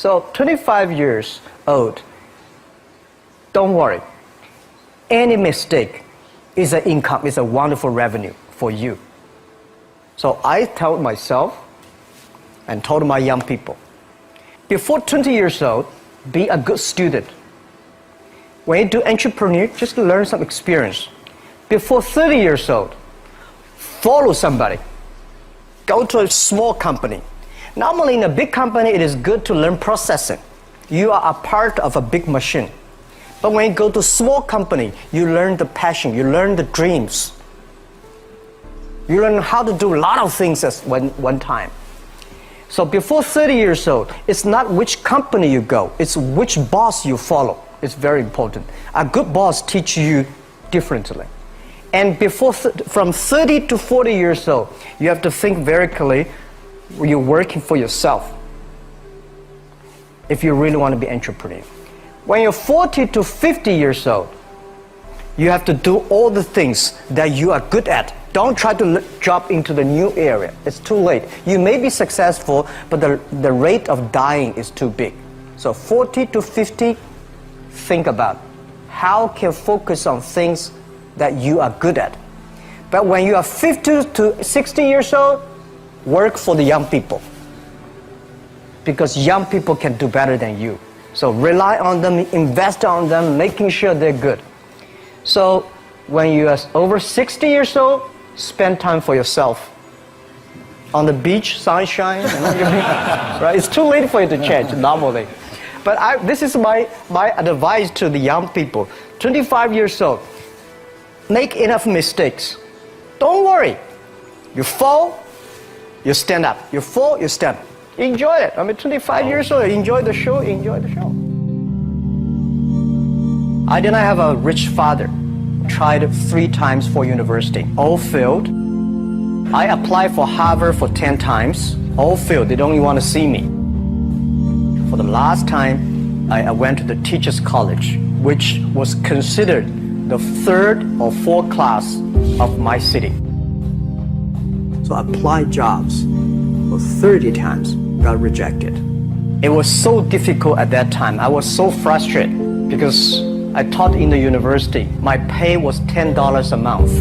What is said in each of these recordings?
So 25 years old, don't worry. Any mistake is an income, is a wonderful revenue for you. So I told myself and told my young people, before 20 years old, be a good student. When you do entrepreneur, just learn some experience. Before 30 years old, follow somebody. Go to a small company. Normally in a big company, it is good to learn processing. You are a part of a big machine. But when you go to a small company, you learn the passion, you learn the dreams. You learn how to do a lot of things at one time. So before 30 years old, it's not which company you go, it's which boss you follow. It's very important. A good boss teaches you differently. And from 30 to 40 years old, you have to think very clearly, you're working for yourself if you really want to be an entrepreneur. When you're 40 to 50 years old, you have to do all the things that you are good at. Don't try to jump into the new area. It's too late. You may be successful, but the rate of dying is too big. So 40 to 50, think about how can focus on things that you are good at. But when you are 50 to 60 years old, work for the young people. Because young people can do better than you. So rely on them, invest on them, making sure they're good. So when you are over 60 years old, spend time for yourself. On the beach, sunshine, right? It's too late for you to change normally. But this is my advice to the young people. 25 years old, make enough mistakes. Don't worry. You fall, you stand up. You fall, you stand up. Enjoy it. 25 years old, enjoy the show, enjoy the show. I did not have a rich father. Tried 3 times for university, all failed. I applied for Harvard for 10 times, all failed. They don't even want to see me. For the last time, I went to the teachers' college, which was considered the 3rd or 4th class of my city. So I applied jobs for 30 times, got rejected. It was so difficult at that time. I was so frustrated because I taught in the university. My pay was $10 a month.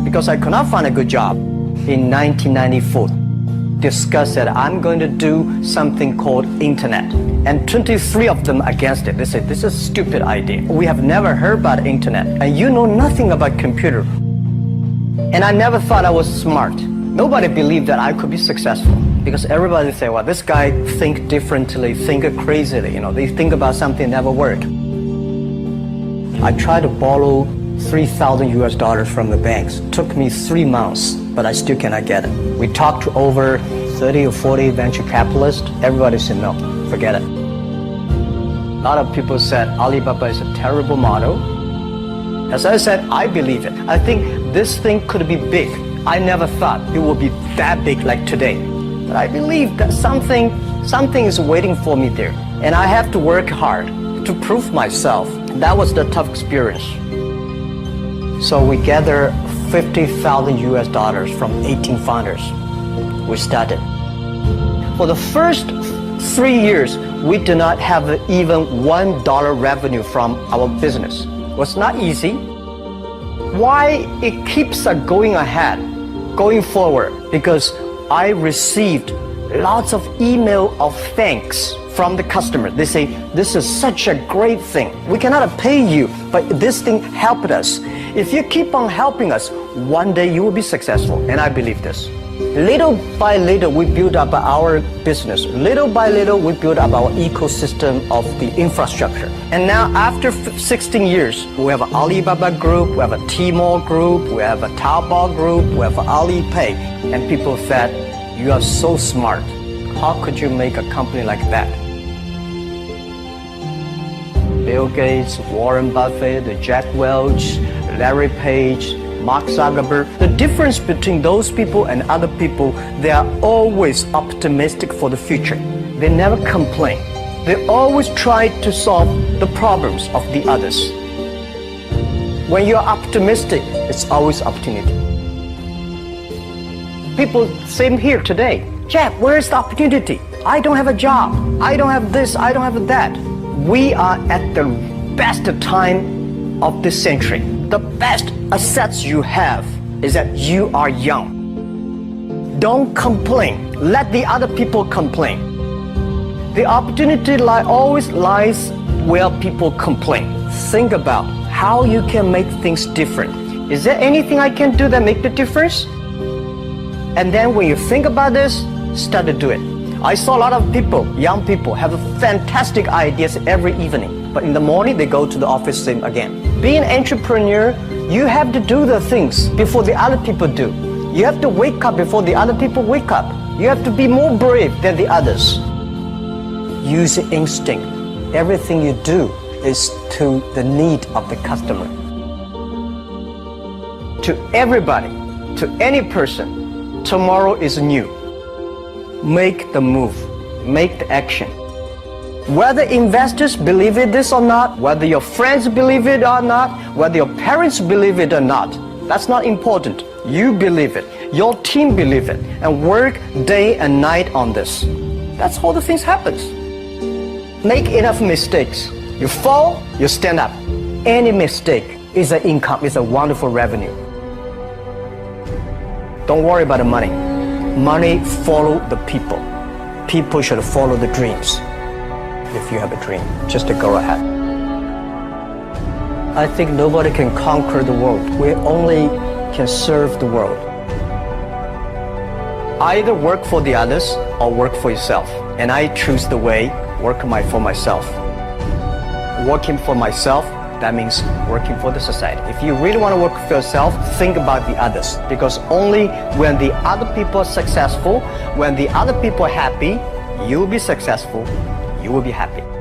Because I could not find a good job in 1994. Discussed that I'm going to do something called internet. And 23 of them against it. They said, this is a stupid idea. We have never heard about internet. And you know nothing about computer. And I never thought I was smart. Nobody believed that I could be successful. Because everybody say, well, this guy think differently, think crazily. They think about something never worked. I tried to borrow $3,000 from the banks. Took me 3 months, but I still cannot get it. We talked to over 30 or 40 venture capitalists. Everybody said, no, forget it. A lot of people said Alibaba is a terrible model. As I said, I believe it. I think this thing could be big. I never thought it would be that big like today. But I believe that something is waiting for me there. And I have to work hard to prove myself. That was the tough experience. So we gathered $50,000 from 18 founders. We started. For the first 3 years, we did not have even $1 revenue from our business. It was not easy. Why it keeps going ahead, going forward? Because I received lots of email of thanks from the customer. They say, this is such a great thing. We cannot pay you, but this thing helped us. If you keep on helping us, one day you will be successful. And I believe this. Little by little, we build up our business. Little by little, we build up our ecosystem of the infrastructure. And now, after 16 years, we have an Alibaba group, we have a Tmall group, we have a Taobao group, we have Alipay. And people said, you are so smart. How could you make a company like that? Bill Gates, Warren Buffett, Jack Welch, Larry Page, Mark Zuckerberg. The difference between those people and other people, they are always optimistic for the future. They never complain. They always try to solve the problems of the others. When you're optimistic, it's always opportunity. People, same here today. Jack, where is the opportunity? I don't have a job. I don't have this. I don't have that. We are at the best time of this century. The best assets you have is that you are young. Don't complain. Let the other people complain. The opportunity always lies where people complain. Think about how you can make things different. Is there anything I can do that make the difference? And then when you think about this, start to do it. I saw a lot of people, young people, have fantastic ideas every evening. But in the morning, they go to the office same again. Being an entrepreneur, you have to do the things before the other people do. You have to wake up before the other people wake up. You have to be more brave than the others. Use instinct. Everything you do is to the need of the customer. To everybody, to any person, tomorrow is new. Make the move, make the action. Whether investors believe it this or not, whether your friends believe it or not, whether your parents believe it or not, that's not important. You believe it, your team believe it, and work day and night on this. That's how the things happens. Make enough mistakes. You fall, you stand up. Any mistake is an income, is a wonderful revenue. Don't worry about the money. Money follow the people. People should follow the dreams. If you have a dream, just to go ahead. I think nobody can conquer the world. We only can serve the world. Either work for the others or work for yourself. And I choose the way, work for myself. Working for myself, that means working for the society. If you really want to work for yourself, think about the others. Because only when the other people are successful, when the other people are happy, you will be successful, you will be happy.